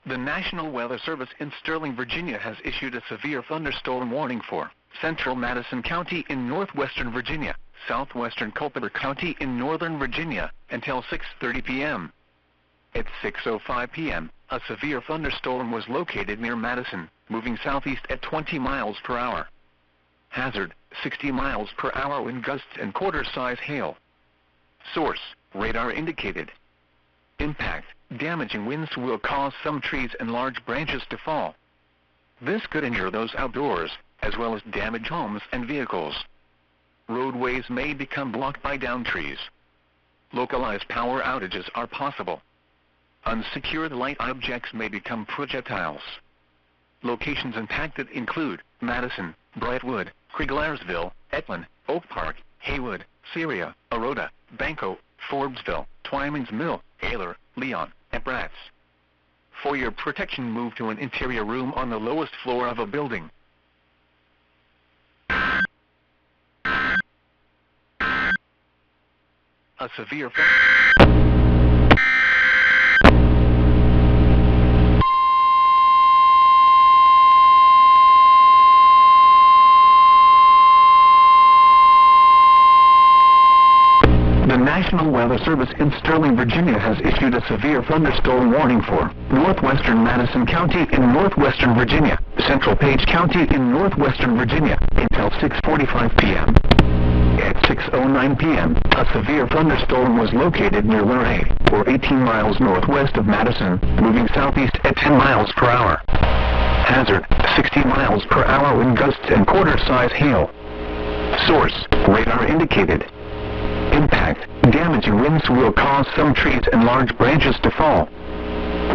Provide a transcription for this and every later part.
The National Weather Service in Sterling, Virginia has issued a severe thunderstorm warning for central Madison County in northwestern Virginia, southwestern Culpeper County in northern Virginia, until 6:30 p.m. At 6:05 p.m., a severe thunderstorm was located near Madison, moving southeast at 20 miles per hour. Hazard, 60 miles per hour wind gusts and quarter-size hail. Source, radar indicated. Impact, damaging winds will cause some trees and large branches to fall. This could injure those outdoors, as well as damage homes and vehicles. Roadways may become blocked by downed trees. Localized power outages are possible. Unsecured light objects may become projectiles. Locations impacted include Madison, Brightwood, Krieglersville, Etlin, Oak Park, Haywood, Syria, Aroda, Banco, Forbesville, Twyman's Mill, Ayler, Leon, and Bratz. For your protection, move to an interior room on the lowest floor of a building. A severe The National Weather Service in Sterling, Virginia has issued a severe thunderstorm warning for northwestern Madison County in northwestern Virginia, central Page County in northwestern Virginia, until 6:45 p.m. At 6:09 p.m., a severe thunderstorm was located near Luray, or 18 miles northwest of Madison, moving southeast at 10 miles per hour. Hazard, 60 miles per hour wind gusts and quarter-size hail. Source, radar indicated. Impact, damaging winds will cause some trees and large branches to fall.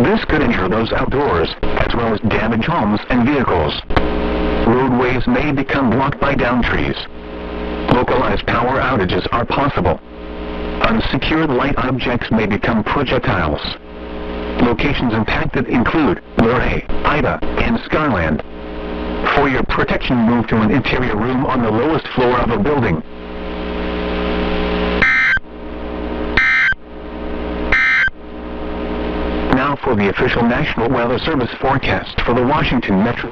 This could injure those outdoors, as well as damage homes and vehicles. Roadways may become blocked by downed trees. Localized power outages are possible. Unsecured light objects may become projectiles. Locations impacted include Luray, Ida, and Skyland. For your protection, move to an interior room on the lowest floor of a building. Now for the official National Weather Service forecast for the Washington Metro.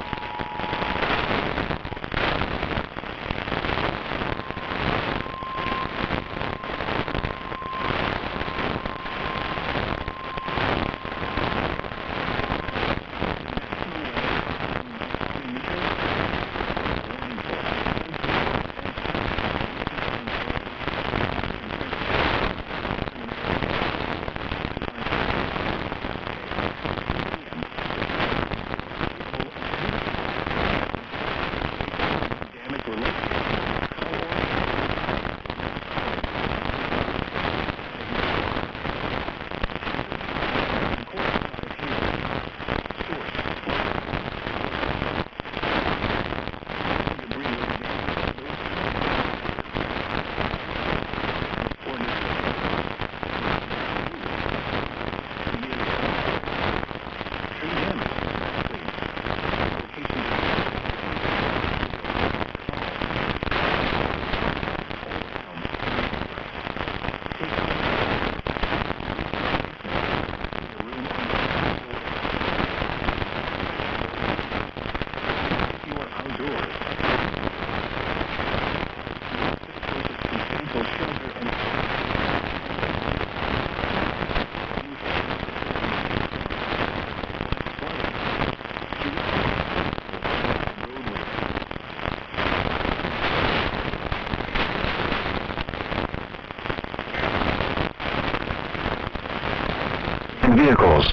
Vehicles.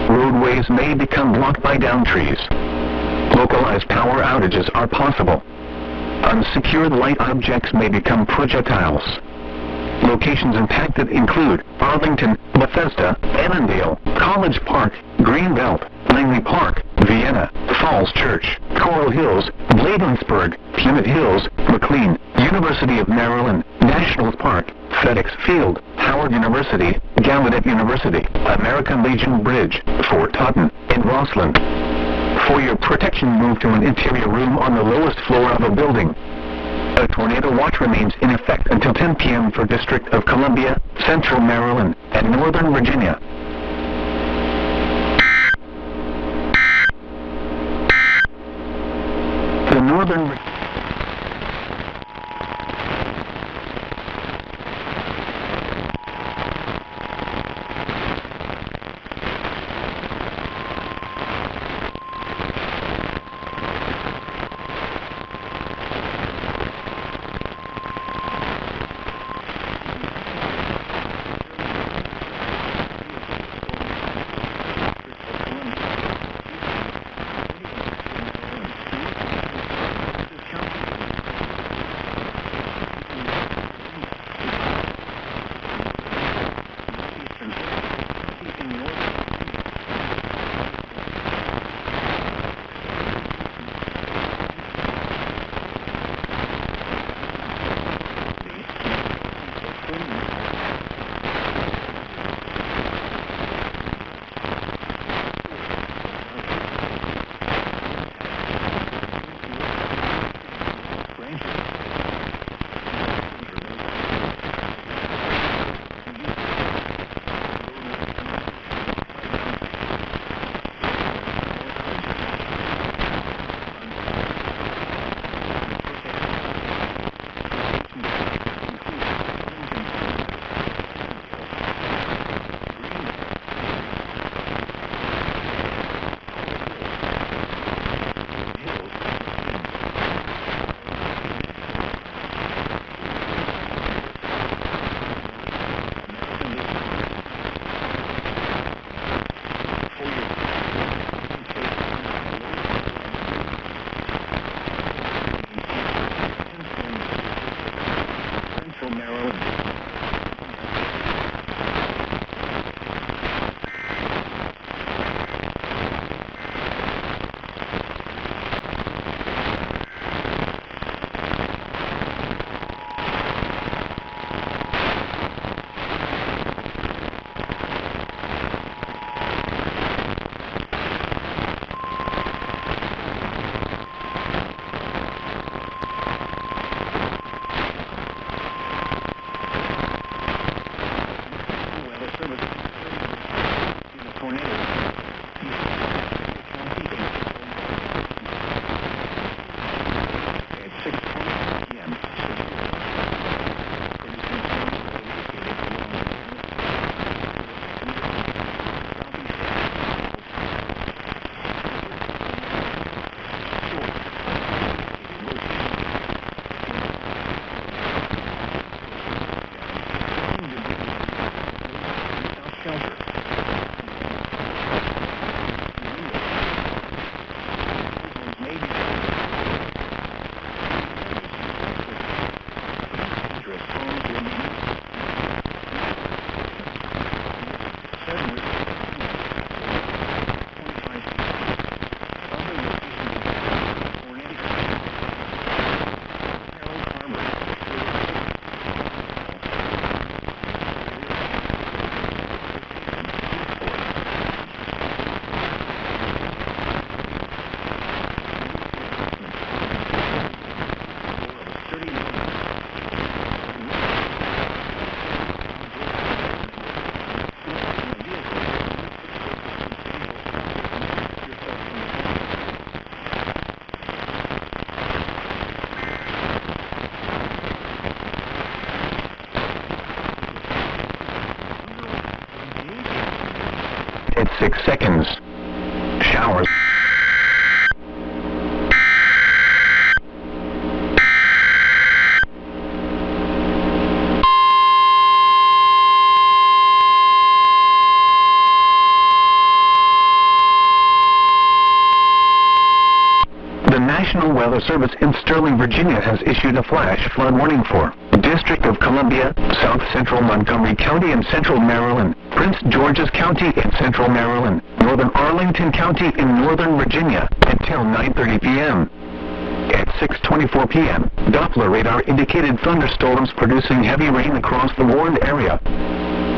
Roadways may become blocked by downed trees. Localized power outages are possible. Unsecured light objects may become projectiles. Locations impacted include Arlington, Bethesda, Annandale, College Park, Greenbelt, Langley Park, Vienna, Falls Church, Coral Hills, Bladensburg, Puget Hills, McLean, University of Maryland, National Park, FedEx Field, Howard University, Gallaudet University, American Legion Bridge, Fort Totten, and Rossland. For your protection, move to an interior room on the lowest floor of a building. A tornado watch remains in effect until 10 p.m. for District of Columbia, Central Maryland, and Northern Virginia. Northern Virginia. It's 6 seconds. Showers. The National Weather Service in Sterling, Virginia has issued a flash flood warning for the District of Columbia, South Central Montgomery County in Central Maryland, Prince George's County in Central Maryland, Northern Arlington County in Northern Virginia, until 9:30 p.m. At 6:24 p.m., Doppler radar indicated thunderstorms producing heavy rain across the warned area.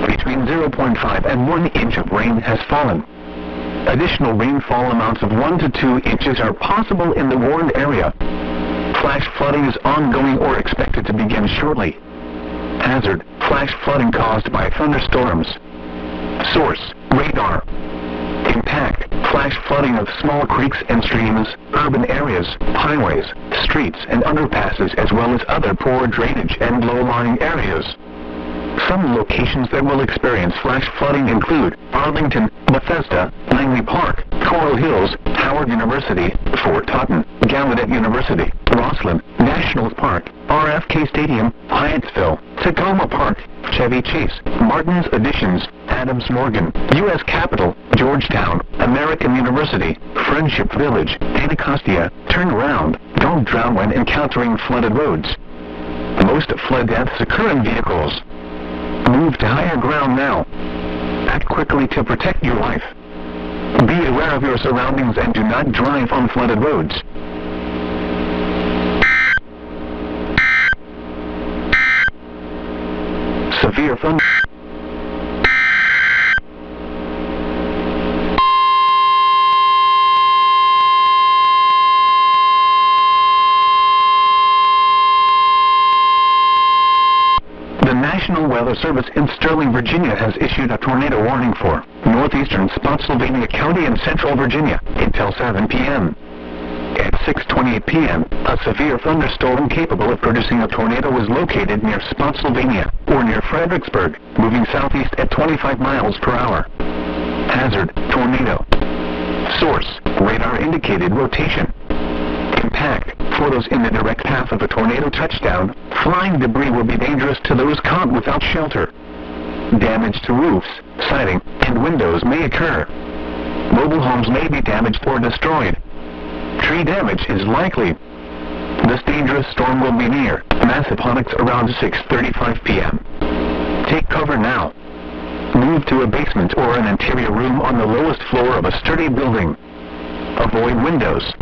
Between 0.5 and 1 inch of rain has fallen. Additional rainfall amounts of 1 to 2 inches are possible in the warned area. Flash flooding is ongoing or expected to begin shortly. Hazard: flash flooding caused by thunderstorms. Source: radar. Impact: flash flooding of small creeks and streams, urban areas, highways, streets and underpasses, as well as other poor drainage and low-lying areas. Some locations that will experience flash flooding include Arlington, Bethesda, Langley Park, Coral Hills, Howard University, Fort Totten, Gallaudet University, Roslyn, National Park, RFK Stadium, Hyattsville, Tacoma Park, Chevy Chase, Martin's Additions, Adams Morgan, U.S. Capitol, Georgetown, American University, Friendship Village, Anacostia. Turn around. Don't drown when encountering flooded roads. Most flood deaths occur in vehicles. Move to higher ground now. Act quickly to protect your life. Be aware of your surroundings and do not drive on flooded roads. Severe thunder. The National Weather Service in Sterling, Virginia has issued a tornado warning for northeastern Spotsylvania County and central Virginia until 7 p.m. At 6:28 p.m., a severe thunderstorm capable of producing a tornado was located near Spotsylvania, or near Fredericksburg, moving southeast at 25 miles per hour. Hazard, tornado. Source, radar indicated rotation. Impact, for those in the direct path of a tornado touchdown, flying debris will be dangerous to those caught without shelter. Damage to roofs, siding, and windows may occur. Mobile homes may be damaged or destroyed. Tree damage is likely. This dangerous storm will be near Massaponax around 6:35 p.m. Take cover now. Move to a basement or an interior room on the lowest floor of a sturdy building. Avoid windows.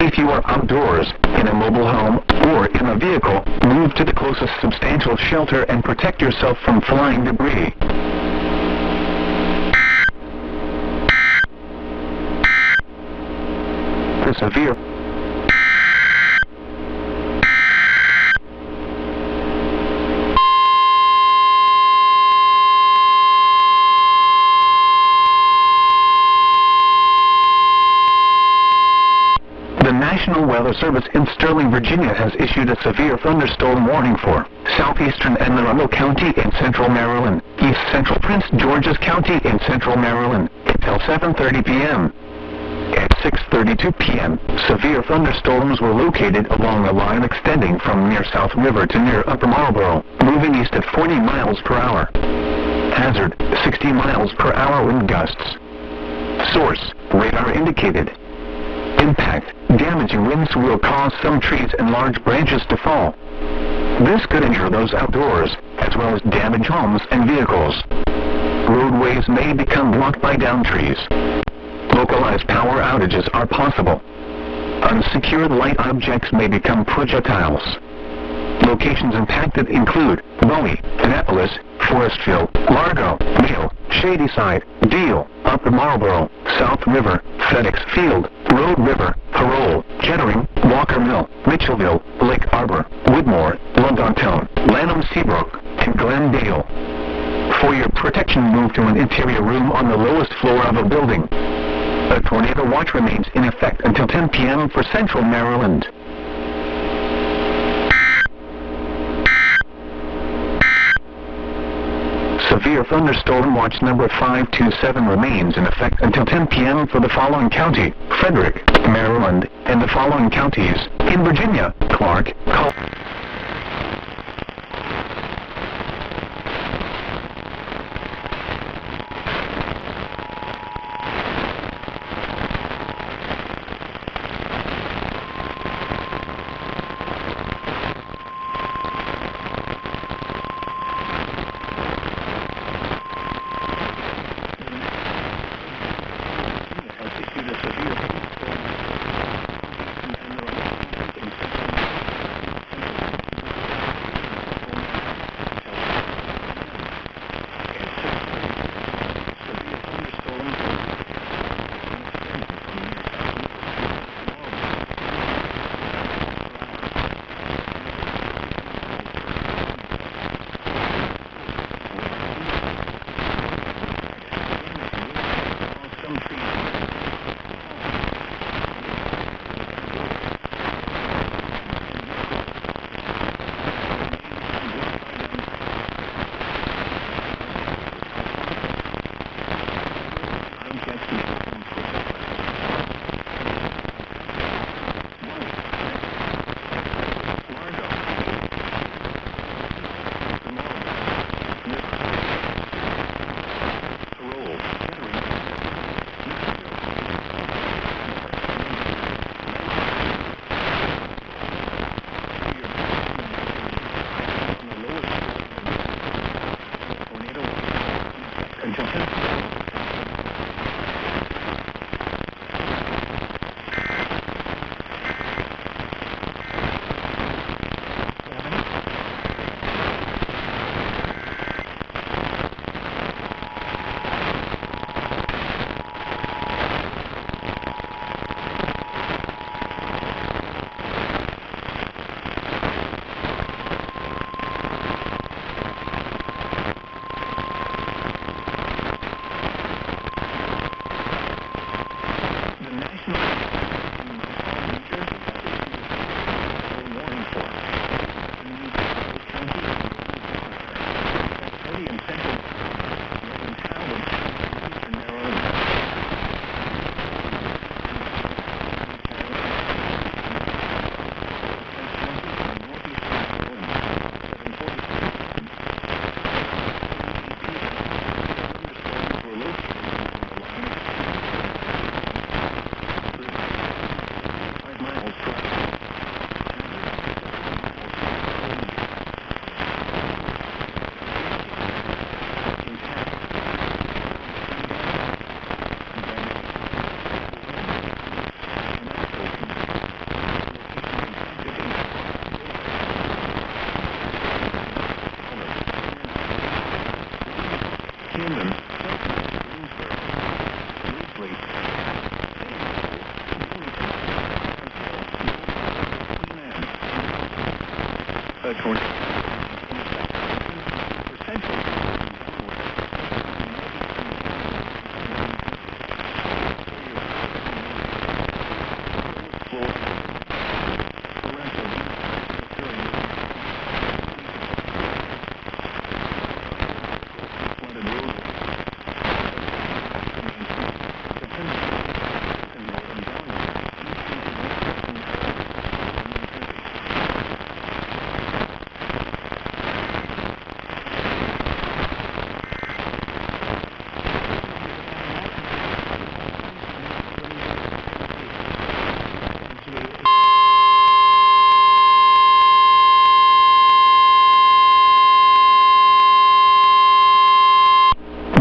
If you are outdoors, in a mobile home, or in a vehicle, move to the closest substantial shelter and protect yourself from flying debris. The severe The National Weather Service in Sterling, Virginia has issued a severe thunderstorm warning for southeastern Anne Arundel County in central Maryland, east central Prince George's County in central Maryland, until 7:30 p.m. At 6:32 p.m., severe thunderstorms were located along a line extending from near South River to near Upper Marlboro, moving east at 40 miles per hour. Hazard, 60 miles per hour wind gusts. Source, radar indicated. Impact, damaging winds will cause some trees and large branches to fall. This could injure those outdoors, as well as damage homes and vehicles. Roadways may become blocked by downed trees. Localized power outages are possible. Unsecured light objects may become projectiles. Locations impacted include Bowie, Annapolis, Forestville, Largo, Mayo, Shadyside, Deal, Upper Marlboro, South River, FedEx Field, Road River, Parole, Kettering, Walker Mill, Mitchellville, Lake Arbor, Woodmore, Londontown, Lanham Seabrook, and Glendale. For your protection, move to an interior room on the lowest floor of a building. A tornado watch remains in effect until 10 p.m. for central Maryland. Severe thunderstorm watch number 527 remains in effect until 10 p.m. for the following county: Frederick, Maryland, and the following counties: in Virginia, Clark, until 10 p.m.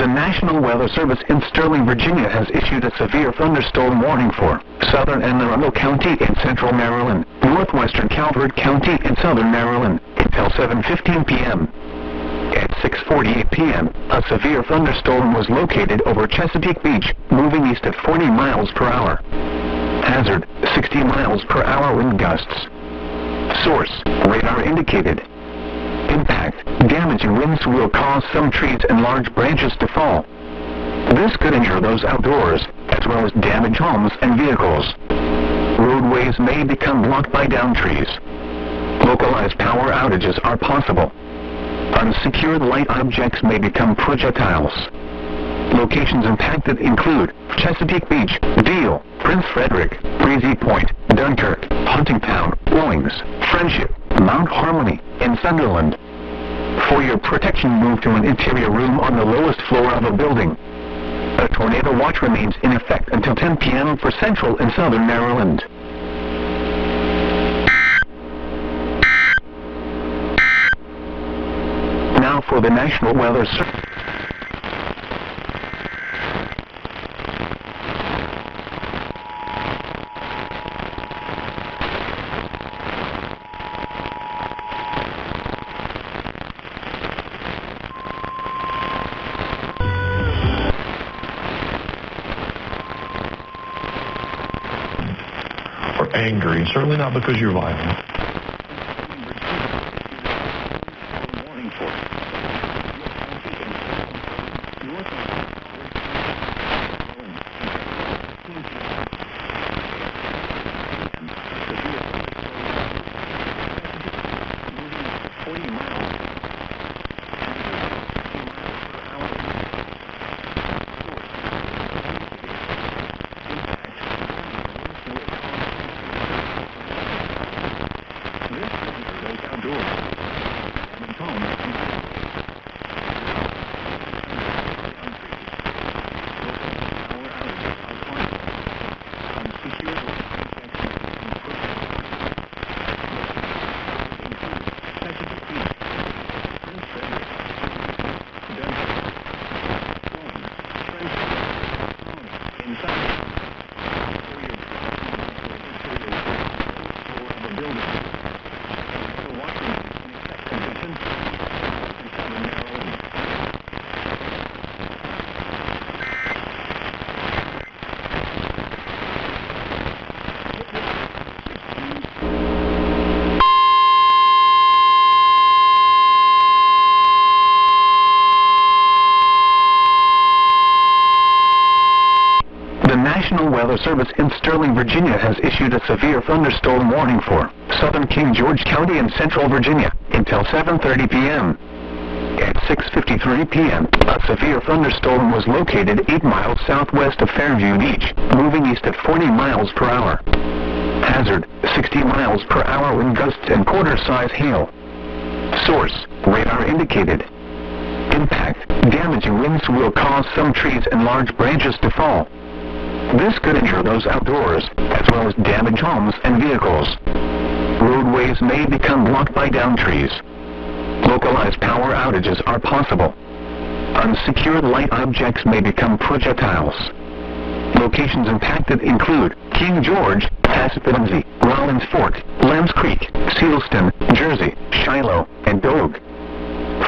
The National Weather Service in Sterling, Virginia has issued a severe thunderstorm warning for southern Anne Arundel County in central Maryland, northwestern Calvert County in southern Maryland, until 7:15 p.m. At 6:48 p.m., a severe thunderstorm was located over Chesapeake Beach, moving east at 40 miles per hour. Hazard, 60 miles per hour wind gusts. Source, radar indicated. Impact, damaging winds will cause some trees and large branches to fall. This could injure those outdoors, as well as damage homes and vehicles. Roadways may become blocked by downed trees. Localized power outages are possible. Unsecured light objects may become projectiles. Locations impacted include Chesapeake Beach, Deal, Prince Frederick, Breezy Point, Dunkirk, Huntingtown, Owings, Friendship, Mount Harmony, and Sunderland. For your protection, move to an interior room on the lowest floor of a building. A tornado watch remains in effect until 10 p.m. for central and southern Maryland. Now for the National Weather Service. Angry, certainly not because you're violent. Weather Service in Sterling, Virginia has issued a severe thunderstorm warning for southern King George County and central Virginia until 7:30 p.m. At 6:53 p.m., a severe thunderstorm was located 8 miles southwest of Fairview Beach, moving east at 40 miles per hour. Hazard, 60 miles per hour wind gusts and quarter-size hail. Source, radar indicated. Impact, damaging winds will cause some trees and large branches to fall. This could injure those outdoors, as well as damage homes and vehicles. Roadways may become blocked by downed trees. Localized power outages are possible. Unsecured light objects may become projectiles. Locations impacted include King George, Passapenzie, Rollins Fork, Lambs Creek, Sealston, Jersey, Shiloh, and Dogue.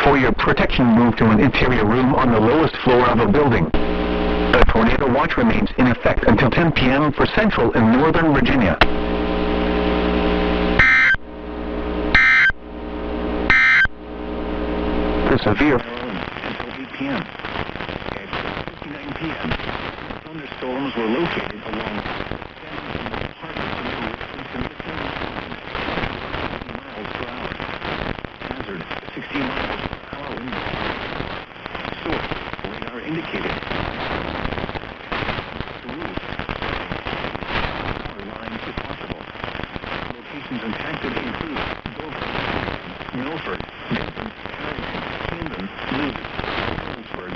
For your protection, move to an interior room on the lowest floor of a building. A tornado watch remains in effect until 10 p.m. for central and northern Virginia. The severe until 8 p.m. At 6:59 p.m., thunderstorms were located along miles per hour. Hazard, 60 miles per hour wind. Source, radar indicated. The roof. Power lines if possible. Locations impacted include Dover, Milford, Denton, Camden, Lewis, Williamsburg,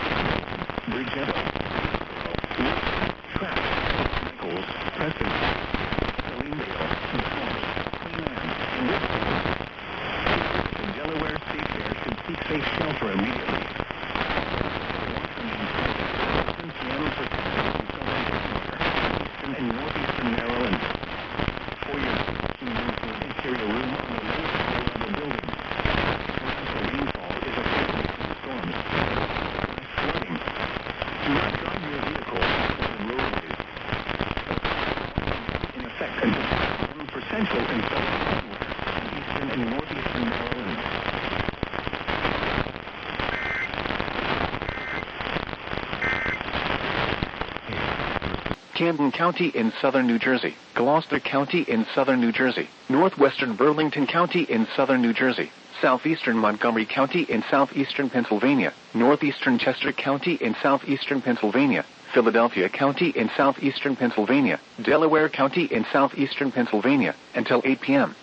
Bridgetto, Trapp, Nichols, Preston, Glendale, Florence, Queen Anne, and Woodford. The Delaware State Fair should seek safe shelter immediately. Eastern and northeastern Maryland. For your interior room on the lowest floor of the building. Rainfall is affected by storms. Flooding. Do not drive your vehicle on roadways. In effect until for central and southern eastern and northeastern Maryland. Camden County in southern New Jersey, Gloucester County in southern New Jersey, northwestern Burlington County in southern New Jersey, southeastern Montgomery County in southeastern Pennsylvania, northeastern Chester County in southeastern Pennsylvania, Philadelphia County in southeastern Pennsylvania, Delaware County in southeastern Pennsylvania, until 8 p.m.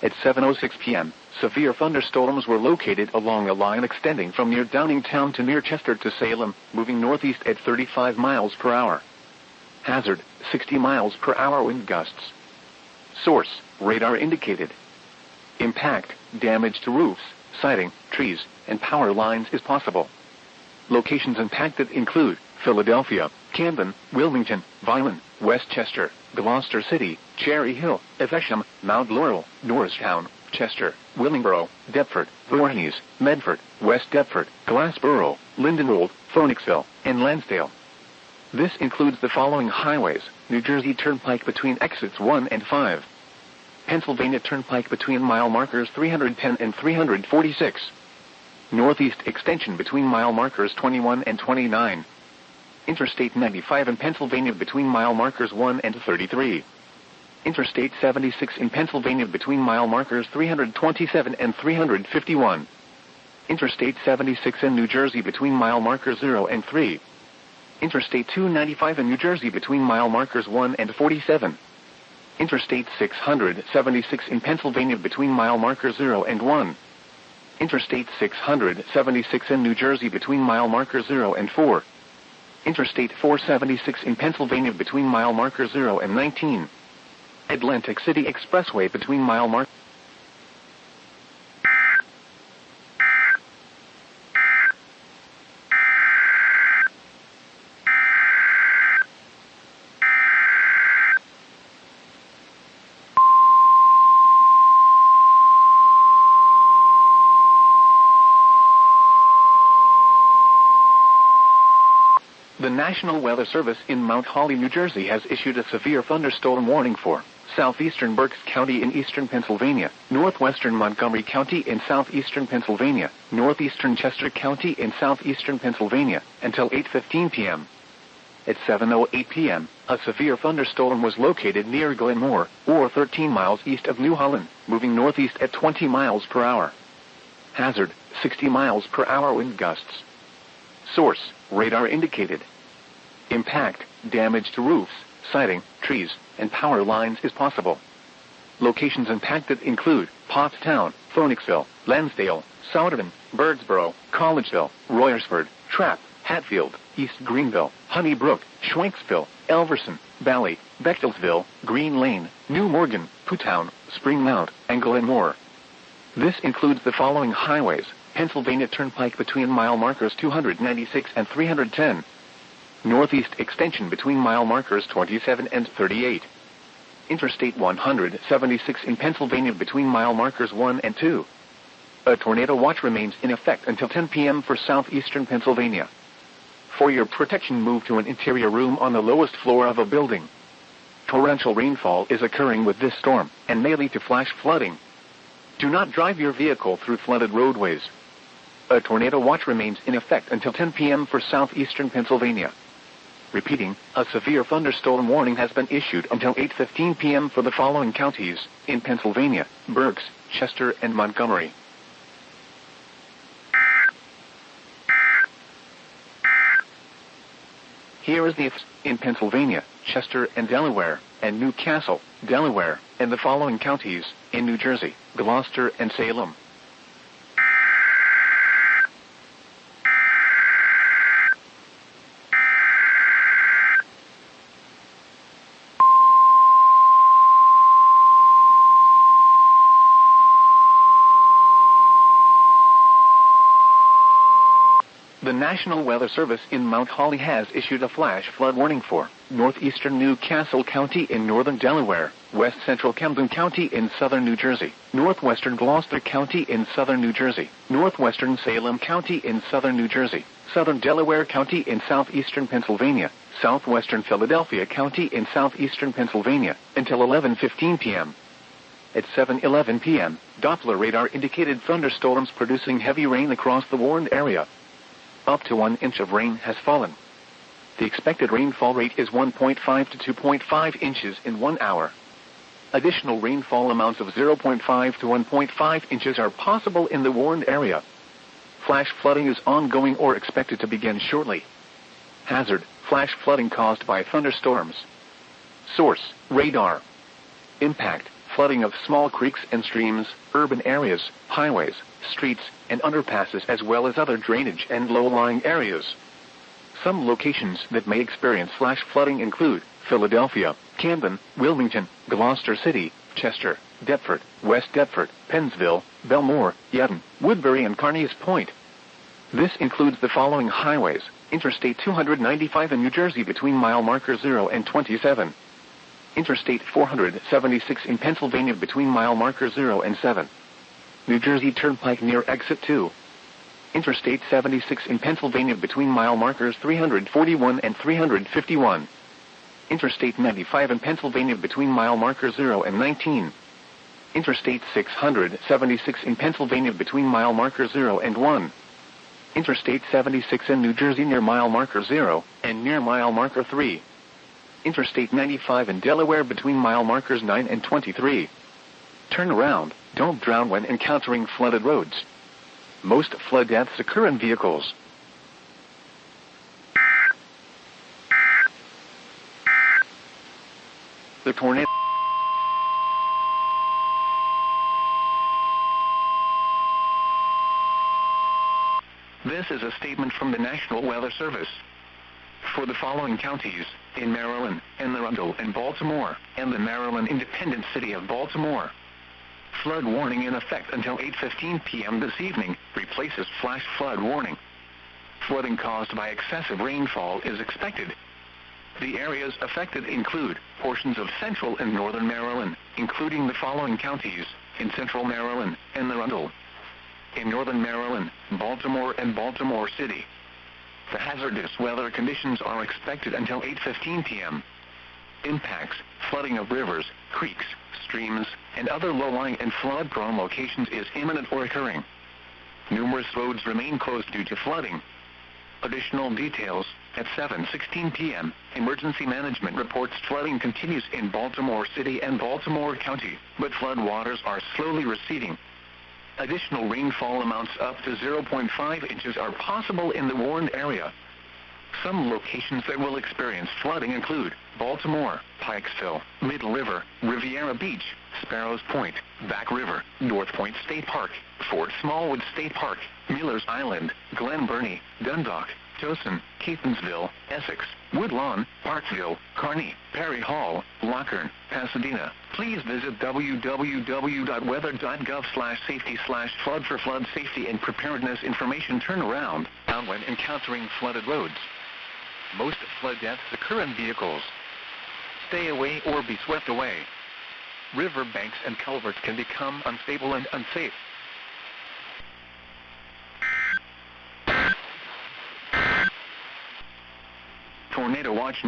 At 7:06 p.m., severe thunderstorms were located along a line extending from near Downingtown to near Chester to Salem, moving northeast at 35 miles per hour. Hazard, 60 miles per hour wind gusts. Source, radar indicated. Impact, damage to roofs, siding, trees, and power lines is possible. Locations impacted include Philadelphia, Camden, Wilmington, Vineland, Westchester, Gloucester City, Cherry Hill, Evesham, Mount Laurel, Norristown, Chester, Willingboro, Deptford, Voorhees, Medford, West Deptford, Glassboro, Lindenwold, Phoenixville, and Lansdale. This includes the following highways: New Jersey Turnpike between exits 1 and 5. Pennsylvania Turnpike between mile markers 310 and 346. Northeast Extension between mile markers 21 and 29. Interstate 95 in Pennsylvania between mile markers 1 and 33. Interstate 76 in Pennsylvania between mile markers 327 and 351. Interstate 76 in New Jersey between mile markers 0 and 3. Interstate 295 in New Jersey between mile markers 1 and 47. Interstate 676 in Pennsylvania between mile markers 0 and 1. Interstate 676 in New Jersey between mile markers 0 and 4. Interstate 476 in Pennsylvania between mile markers 0 and 19. Atlantic City Expressway between mile markers. The National Weather Service in Mount Holly, New Jersey has issued a severe thunderstorm warning for southeastern Berks County in eastern Pennsylvania, northwestern Montgomery County in southeastern Pennsylvania, northeastern Chester County in southeastern Pennsylvania, until 8:15 p.m. At 7:08 p.m., a severe thunderstorm was located near Glenmore, or 13 miles east of New Holland, moving northeast at 20 miles per hour. Hazard, 60 miles per hour wind gusts. Source, radar indicated. Impact, damage to roofs, siding, trees, and power lines is possible. Locations impacted include Pottstown, Phoenixville, Lansdale, Souderton, Birdsboro, Collegeville, Royersford, Trapp, Hatfield, East Greenville, Honeybrook, Schwenksville, Elverson, Valley, Bechtelsville, Green Lane, New Morgan, Pootown, Spring Mount, and Glenmore. This includes the following highways: Pennsylvania Turnpike between mile markers 296 and 310. Northeast extension between mile markers 27 and 38. Interstate 176 in Pennsylvania between mile markers 1 and 2. A tornado watch remains in effect until 10 p.m. for southeastern Pennsylvania. For your protection, move to an interior room on the lowest floor of a building. Torrential rainfall is occurring with this storm and may lead to flash flooding. Do not drive your vehicle through flooded roadways. A tornado watch remains in effect until 10 p.m. for southeastern Pennsylvania. Repeating, a severe thunderstorm warning has been issued until 8:15 p.m. for the following counties in Pennsylvania: Berks, Chester, and Montgomery. Here is the in Pennsylvania, Chester and Delaware, and Newcastle, Delaware, and the following counties in New Jersey: Gloucester and Salem. The National Weather Service in Mount Holly has issued a flash flood warning for northeastern Newcastle County in northern Delaware, west central Camden County in southern New Jersey, northwestern Gloucester County in southern New Jersey, northwestern Salem County in southern New Jersey, southern Delaware County in southeastern Pennsylvania, southwestern Philadelphia County in southeastern Pennsylvania, until 11:15 p.m. At 7:11 p.m., Doppler radar indicated thunderstorms producing heavy rain across the warned area. Up to 1 inch of rain has fallen. The expected rainfall rate is 1.5 to 2.5 inches in 1 hour. Additional rainfall amounts of 0.5 to 1.5 inches are possible in the warned area. Flash flooding is ongoing or expected to begin shortly. Hazard, flash flooding caused by thunderstorms. Source, radar. Impact, flooding of small creeks and streams, urban areas, highways, streets, and underpasses, as well as other drainage and low-lying areas. Some locations that may experience flash flooding include Philadelphia, Camden, Wilmington, Gloucester City, Chester, Deptford, West Deptford, Pennsville, Belmore, Yadden, Woodbury, and Carneys Point. This includes the following highways: Interstate 295 in New Jersey between mile marker 0 and 27. Interstate 476 in Pennsylvania between mile marker 0 and 7. New Jersey Turnpike near Exit 2. Interstate 76 in Pennsylvania between mile markers 341 and 351. Interstate 95 in Pennsylvania between mile marker 0 and 19. Interstate 676 in Pennsylvania between mile marker 0 and 1. Interstate 76 in New Jersey near mile marker 0 and near mile marker 3. Interstate 95 in Delaware between mile markers 9 and 23. Turn around. Don't drown when encountering flooded roads. Most flood deaths occur in vehicles. The tornado. This is a statement from the National Weather Service. For the following counties in Maryland, Anne Arundel and Baltimore, and the Maryland independent city of Baltimore, flood warning in effect until 8:15 p.m. this evening replaces flash flood warning. Flooding caused by excessive rainfall is expected. The areas affected include portions of central and northern Maryland, including the following counties in central Maryland, Anne Arundel. In northern Maryland, Baltimore and Baltimore City. The hazardous weather conditions are expected until 8:15 p.m. Impacts, flooding of rivers, creeks, streams, and other low-lying and flood-prone locations is imminent or occurring. Numerous roads remain closed due to flooding. Additional details. At 7:16 p.m., emergency management reports flooding continues in Baltimore City and Baltimore County, but flood waters are slowly receding. Additional rainfall amounts up to 0.5 inches are possible in the warned area. Some locations that will experience flooding include Baltimore, Pikesville, Middle River, Riviera Beach, Sparrows Point, Back River, North Point State Park, Fort Smallwood State Park, Miller's Island, Glen Burnie, Dundalk, Towson, Catonsville, Essex, Woodlawn, Parkville, Kearney, Perry Hall, Lockern, Pasadena. Please visit www.weather.gov/safety/flood for flood safety and preparedness information. Turn around when encountering flooded roads. Most flood deaths occur in vehicles. Stay away or be swept away. River banks and culverts can become unstable and unsafe. Tornado watch.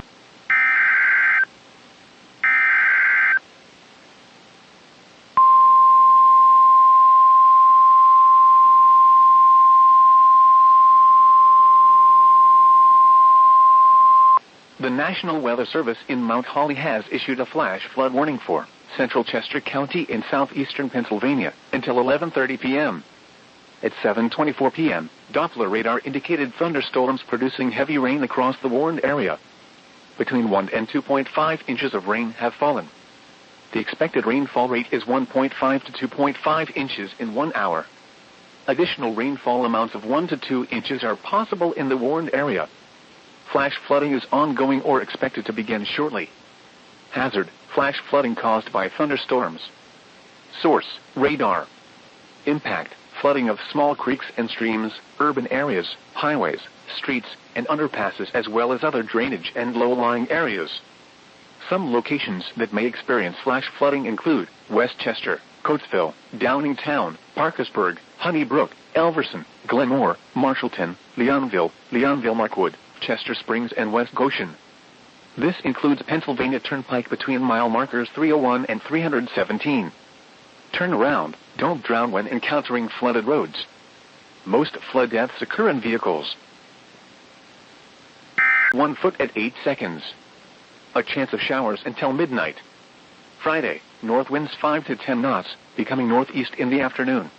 The National Weather Service in Mount Holly has issued a flash flood warning for Central Chester County in southeastern Pennsylvania until 11:30 p.m. At 7:24 p.m., Doppler radar indicated thunderstorms producing heavy rain across the warned area. Between 1 and 2.5 inches of rain have fallen. The expected rainfall rate is 1.5 to 2.5 inches in 1 hour. Additional rainfall amounts of 1 to 2 inches are possible in the warned area. Flash flooding is ongoing or expected to begin shortly. Hazard: flash flooding caused by thunderstorms. Source: radar. Impact: flooding of small creeks and streams, urban areas, highways, streets, and underpasses, as well as other drainage and low-lying areas. Some locations that may experience flash flooding include Westchester, Coatesville, Downingtown, Parkersburg, Honeybrook, Elverson, Glenmore, Marshallton, Leonville, Markwood, Chester Springs, and West Goshen. This includes Pennsylvania Turnpike between mile markers 301 and 317. Turn around. Don't drown when encountering flooded roads. Most flood deaths occur in vehicles. 1 foot at 8 seconds. A chance of showers until midnight. Friday, north winds 5 to 10 knots, becoming northeast in the afternoon.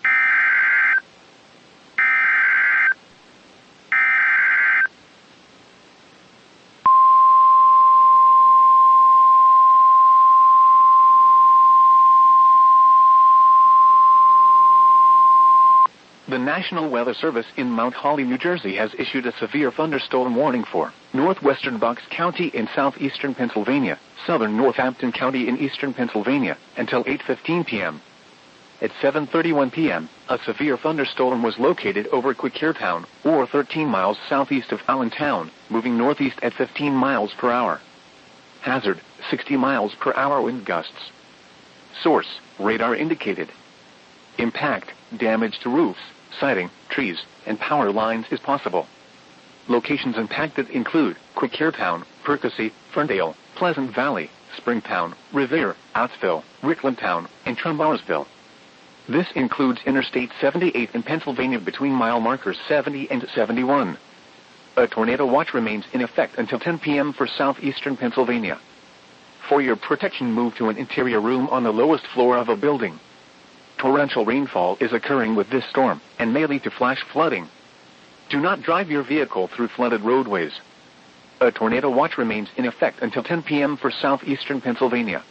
The National Weather Service in Mount Holly, New Jersey has issued a severe thunderstorm warning for northwestern Bucks County in southeastern Pennsylvania, southern Northampton County in eastern Pennsylvania, until 8:15 p.m. At 7:31 p.m., a severe thunderstorm was located over Quakertown, or 13 miles southeast of Allentown, moving northeast at 15 miles per hour. Hazard: 60 miles per hour wind gusts. Source: radar indicated. Impact: damage to roofs, siding, trees, and power lines is possible. Locations impacted include Quakertown, Percy, Ferndale, Pleasant Valley, Springtown, Revere, Outsville, Ricklandtown, and Trumbullsville. This includes Interstate 78 in Pennsylvania between mile markers 70 and 71. A tornado watch remains in effect until 10 p.m. for southeastern Pennsylvania. For your protection, move to an interior room on the lowest floor of a building. Torrential rainfall is occurring with this storm and may lead to flash flooding. Do not drive your vehicle through flooded roadways. A tornado watch remains in effect until 10 p.m. for southeastern Pennsylvania.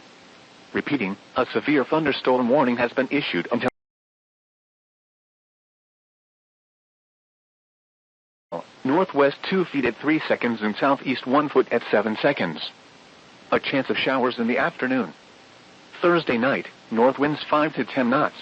Repeating, a severe thunderstorm warning has been issued until northwest 2 feet at 3 seconds and southeast 1 foot at 7 seconds. A chance of showers in the afternoon. Thursday night, north winds 5 to 10 knots.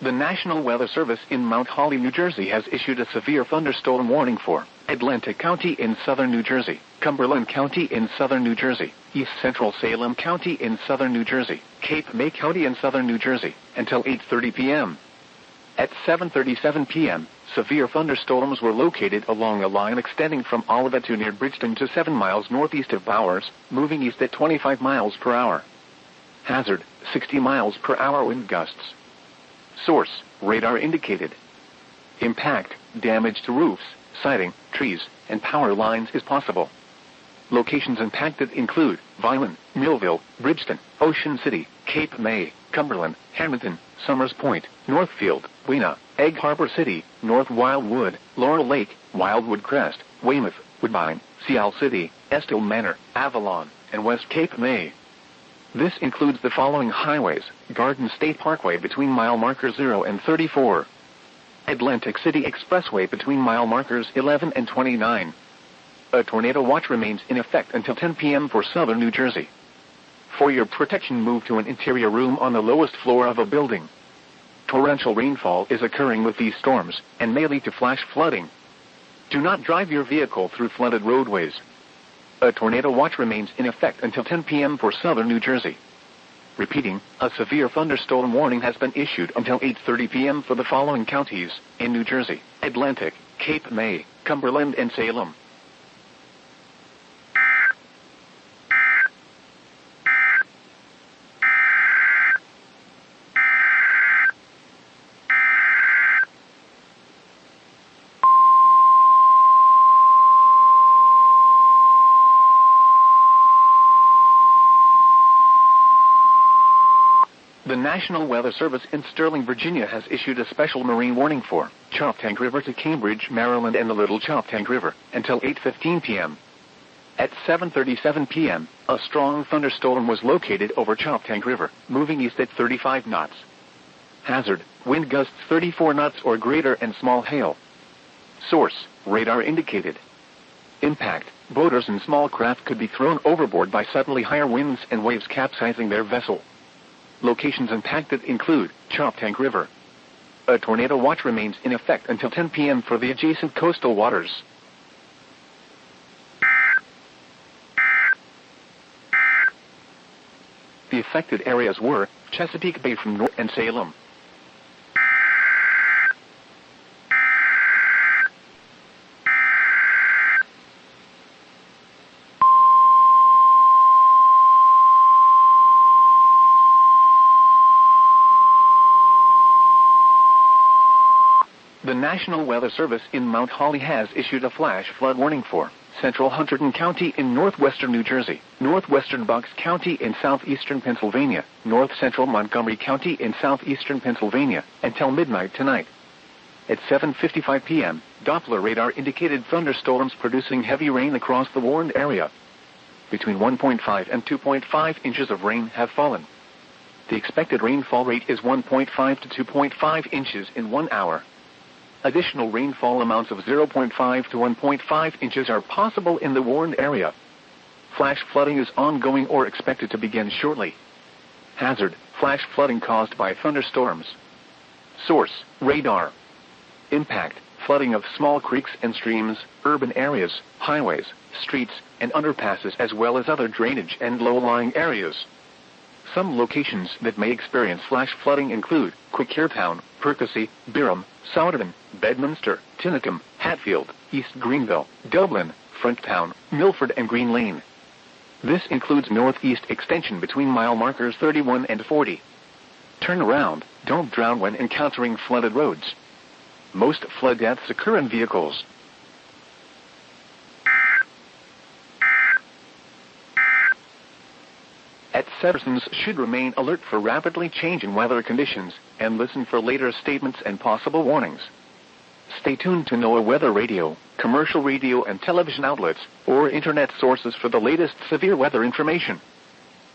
The National Weather Service in Mount Holly, New Jersey has issued a severe thunderstorm warning for Atlantic County in southern New Jersey, Cumberland County in southern New Jersey, East Central Salem County in southern New Jersey, Cape May County in southern New Jersey, until 8:30 p.m. At 7:37 p.m., severe thunderstorms were located along a line extending from Olivet to near Bridgeton to 7 miles northeast of Bowers, moving east at 25 miles per hour. Hazard, 60 miles per hour wind gusts. Source, radar indicated. Impact, damage to roofs, siding, trees, and power lines is possible. Locations impacted include Vineland, Millville, Bridgeton, Ocean City, Cape May, Cumberland, Hamilton, Summers Point, Northfield, Wena, Egg Harbor City, North Wildwood, Laurel Lake, Wildwood Crest, Weymouth, Woodbine, Seal City, Estill Manor, Avalon, and West Cape May. This includes the following highways: Garden State Parkway between mile markers 0 and 34. Atlantic City Expressway between mile markers 11 and 29. A tornado watch remains in effect until 10 p.m. for southern New Jersey. For your protection, move to an interior room on the lowest floor of a building. Torrential rainfall is occurring with these storms, and may lead to flash flooding. Do not drive your vehicle through flooded roadways. A tornado watch remains in effect until 10 p.m. for southern New Jersey. Repeating, a severe thunderstorm warning has been issued until 8:30 p.m. for the following counties in New Jersey: Atlantic, Cape May, Cumberland, and Salem. The National Weather Service in Sterling, Virginia has issued a special marine warning for Choptank River to Cambridge, Maryland, and the Little Choptank River until 8:15 p.m. At 7:37 p.m., a strong thunderstorm was located over Choptank River, moving east at 35 knots. Hazard, wind gusts 34 knots or greater and small hail. Source, radar indicated. Impact, boaters and small craft could be thrown overboard by suddenly higher winds and waves capsizing their vessel. Locations impacted include Choptank River. A tornado watch remains in effect until 10 p.m. for the adjacent coastal waters. The affected areas were Chesapeake Bay from north and Salem. The National Weather Service in Mount Holly has issued a flash flood warning for central Hunterdon County in northwestern New Jersey, northwestern Bucks County in southeastern Pennsylvania, north central Montgomery County in southeastern Pennsylvania, until midnight tonight. At 7:55 p.m., Doppler radar indicated thunderstorms producing heavy rain across the warned area. Between 1.5 and 2.5 inches of rain have fallen. The expected rainfall rate is 1.5 to 2.5 inches in 1 hour. Additional rainfall amounts of 0.5 to 1.5 inches are possible in the warned area. Flash flooding is ongoing or expected to begin shortly. Hazard, flash flooding caused by thunderstorms. Source, radar. Impact, flooding of small creeks and streams, urban areas, highways, streets, and underpasses, as well as other drainage and low-lying areas. Some locations that may experience flash flooding include Quakertown, Percy, Byram, Souderton, Bedminster, Tinicum, Hatfield, East Greenville, Dublin, Fronttown, Milford, and Green Lane. This includes northeast extension between mile markers 31 and 40. Turn around, don't drown when encountering flooded roads. Most flood deaths occur in vehicles. Citizens should remain alert for rapidly changing weather conditions and listen for later statements and possible warnings. Stay tuned to NOAA Weather Radio, commercial radio and television outlets, or internet sources for the latest severe weather information.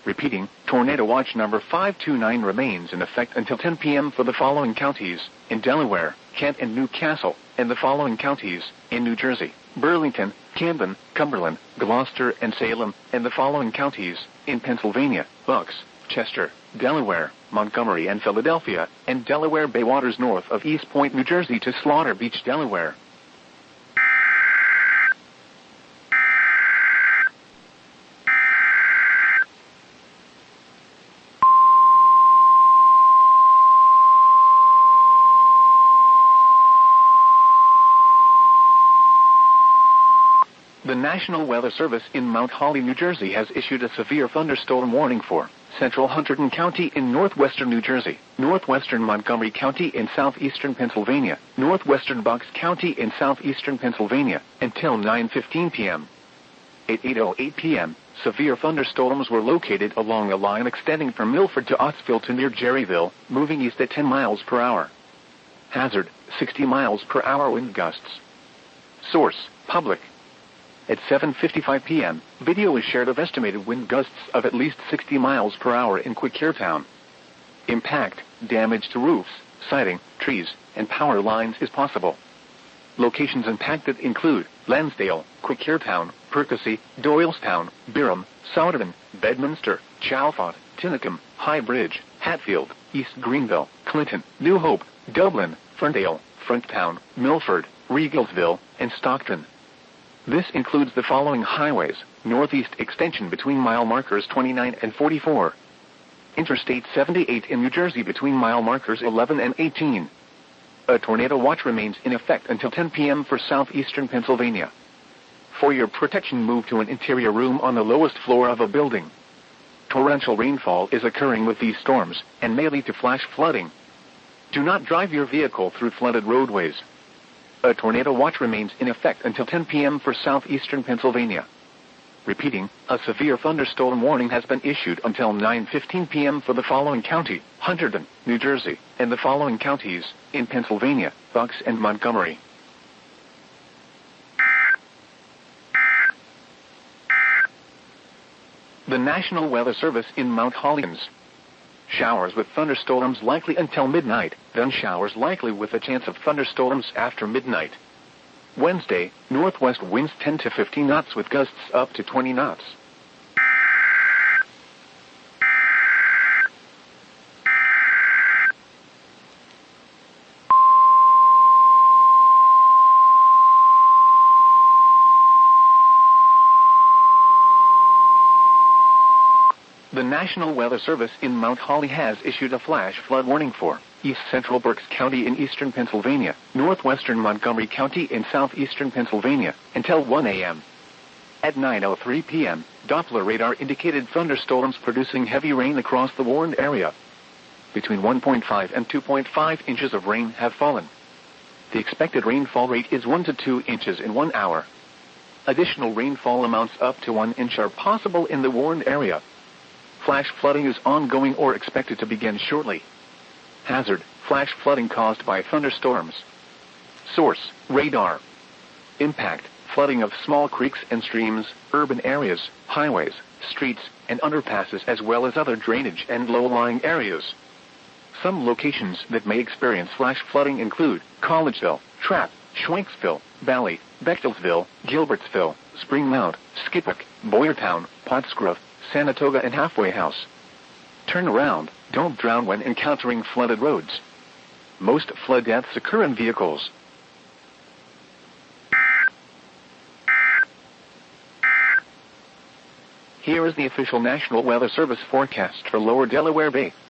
Repeating, Tornado Watch number 529 remains in effect until 10 p.m. for the following counties in Delaware, Kent, and Newcastle, and the following counties in New Jersey: Burlington, Camden, Cumberland, Gloucester, and Salem, and the following counties in Pennsylvania: Bucks, Chester, Delaware, Montgomery, and Philadelphia, and Delaware Bay waters north of East Point, New Jersey to Slaughter Beach, Delaware. The National Weather Service in Mount Holly, New Jersey has issued a severe thunderstorm warning for central Hunterdon County in northwestern New Jersey, northwestern Montgomery County in southeastern Pennsylvania, northwestern Bucks County in southeastern Pennsylvania, until 9:15 p.m. At 8:08 p.m., severe thunderstorms were located along a line extending from Milford to Ottsville to near Jerryville, moving east at 10 miles per hour. Hazard, 60 miles per hour wind gusts. Source, public. At 7:55 p.m., video is shared of estimated wind gusts of at least 60 miles per hour in Quickertown. Impact, damage to roofs, siding, trees, and power lines is possible. Locations impacted include Lansdale, Quickertown, Percy, Doylestown, Byram, Souderton, Bedminster, Chalfont, Tinicum, High Bridge, Hatfield, East Greenville, Clinton, New Hope, Dublin, Ferndale, Fronttown, Milford, Regalsville, and Stockton. This includes the following highways: northeast extension between mile markers 29 and 44. Interstate 78 in New Jersey between mile markers 11 and 18. A tornado watch remains in effect until 10 p.m. for southeastern Pennsylvania. For your protection, move to an interior room on the lowest floor of a building. Torrential rainfall is occurring with these storms and may lead to flash flooding. Do not drive your vehicle through flooded roadways. A tornado watch remains in effect until 10 p.m. for southeastern Pennsylvania. Repeating, a severe thunderstorm warning has been issued until 9:15 p.m. for the following county: Hunterdon, New Jersey, and the following counties in Pennsylvania: Bucks and Montgomery. The National Weather Service in Mount Holly. Showers with thunderstorms likely until midnight, then showers likely with a chance of thunderstorms after midnight. Wednesday, northwest winds 10 to 15 knots with gusts up to 20 knots. The National Weather Service in Mount Holly has issued a flash flood warning for east central Berks County in eastern Pennsylvania, northwestern Montgomery County in southeastern Pennsylvania, until 1 a.m. At 9:03 p.m., Doppler radar indicated thunderstorms producing heavy rain across the warned area. Between 1.5 and 2.5 inches of rain have fallen. The expected rainfall rate is 1 to 2 inches in 1 hour. Additional rainfall amounts up to 1 inch are possible in the warned area. Flash flooding is ongoing or expected to begin shortly. Hazard, flash flooding caused by thunderstorms. Source, radar. Impact, flooding of small creeks and streams, urban areas, highways, streets, and underpasses, as well as other drainage and low-lying areas. Some locations that may experience flash flooding include Collegeville, Trapp, Schwenksville, Bally, Bechtelsville, Gilbertsville, Spring Mount, Skipwick, Boyertown, Pottsgrove, Sanatoga, and Halfway House. Turn around, don't drown when encountering flooded roads. Most flood deaths occur in vehicles. Here is the official National Weather Service forecast for Lower Delaware Bay.